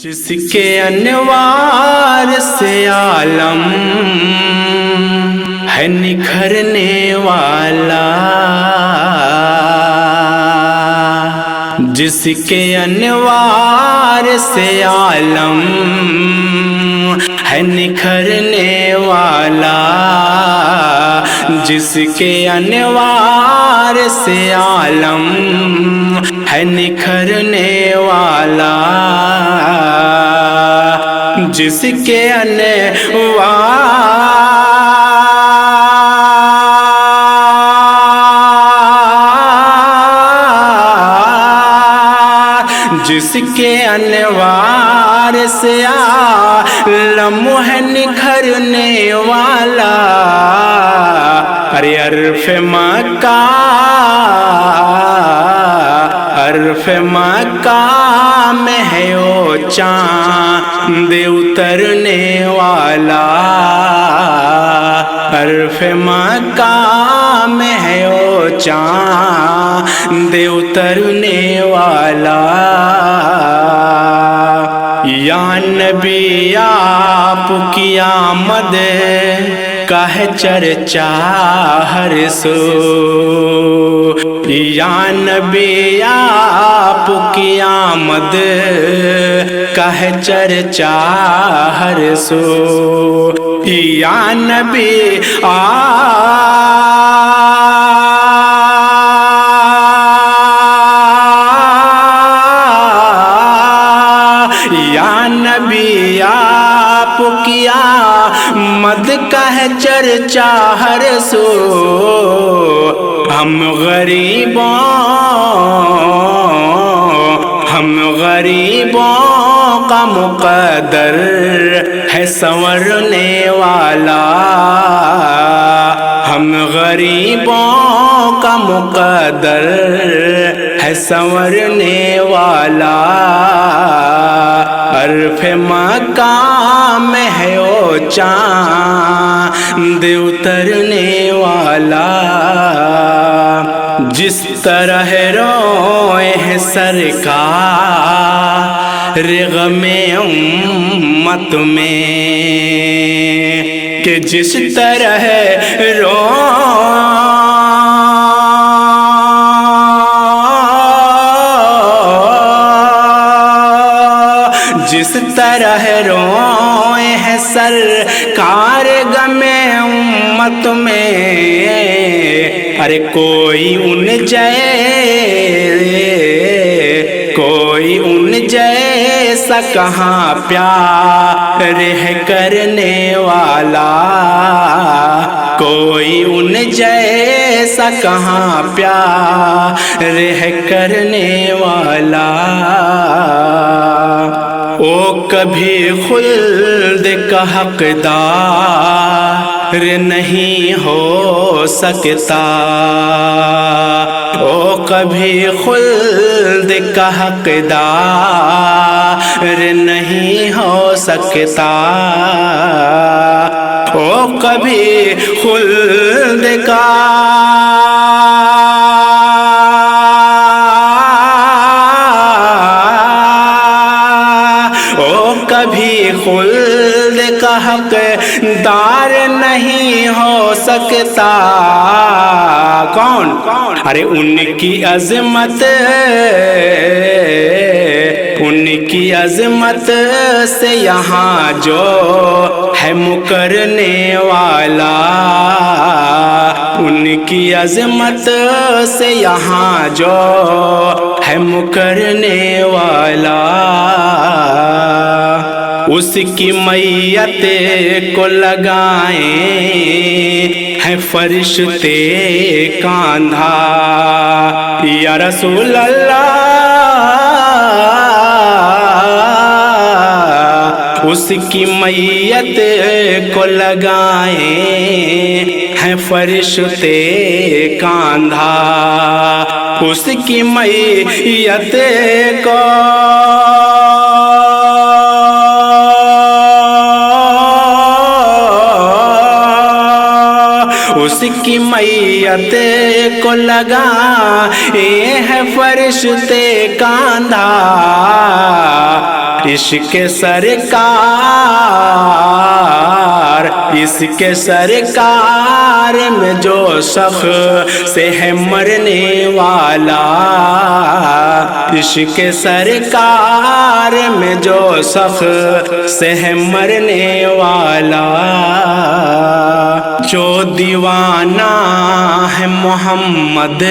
جس کے انوار سے عالم ہے نکھرنے والا، جس کے انوار سے عالم ہے نکھرنے والا، جس کے انوار سے عالم ہے نکھرنے والا، جس کے انوار سے عالم ہے نکھرنے والا، ارے عرف مکہ میں ہے وہ چاند اترنے والا، عرف مکہ میں ہے وہ چاند اترنے والا، یا نبی آپ کی آمد کا ہے چرچا ہر سو، یا نبی آپ کی آمد کا ہے چرچا ہر سو، یا نبی آپ کی آمد کا ہے چرچا ہر سو، ہم غریبوں کا مقدر ہے سنورنے والا، ہم غریبوں کا مقدر ہے سنورنے والا، عرف مکہ میں ہے وہ چاند اترنے والا، جس طرح روئے ہے سرکار غم امت میں، کہ جس طرح جس طرح روئے ہے سرکار غم امت میں، ارے کوئی ان جیسا کہاں پیار ہے کرنے والا، کوئی ان جیسا کہاں پیار ہے کرنے والا، وہ کبھی خلد کا حقدار نہیں ہو سکتا، وہ کبھی خلد کا حقدار نہیں ہو سکتا، وہ کبھی خلد کا خلد کا حقدار نہیں ہو سکتا، کون؟ ارے ان کی عظمت سے یہاں جو ہے مکرنے والا، ان کی عظمت سے یہاں جو ہے مکرنے والا، اس کی میت کو لگائیں ہیں فرشتے کاندھا، یا رسول اللہ اس کی میت کو لگائیں ہیں فرشتے کاندھا، اس کی میت کو اس کی میت کو لگائے ہیں فرشتے کاندھا، عشق سرکار، عشق سرکار میں جو شخص ہے مرنے والا، عشق سرکار میں جو شخص ہے مرنے والا، جو دیوانہ ہے محمد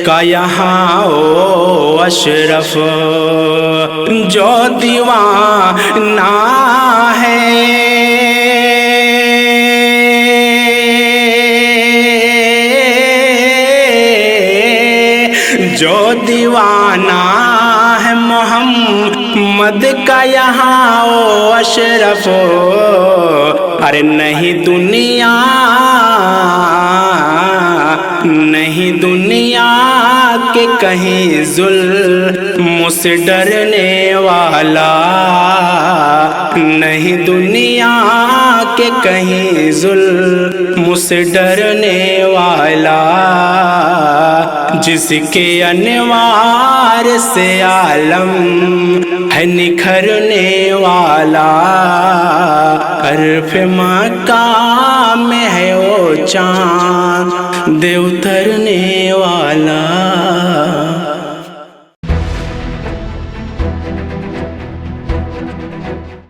کا یہاں او اشرف، جو دیوانہ ہے جو دیوانہ ہے محمد کا یہاں او اشرف، ارے نہیں دنیا کے کہیں ظلم سے ڈرنے والا، نہیں دنیا کے کہیں ظلم سے ڈرنے والا، جس کے انوار سے عالم ہے نکھرنے والا، عرف مقام میں ہے وہ چاند اترنے والا۔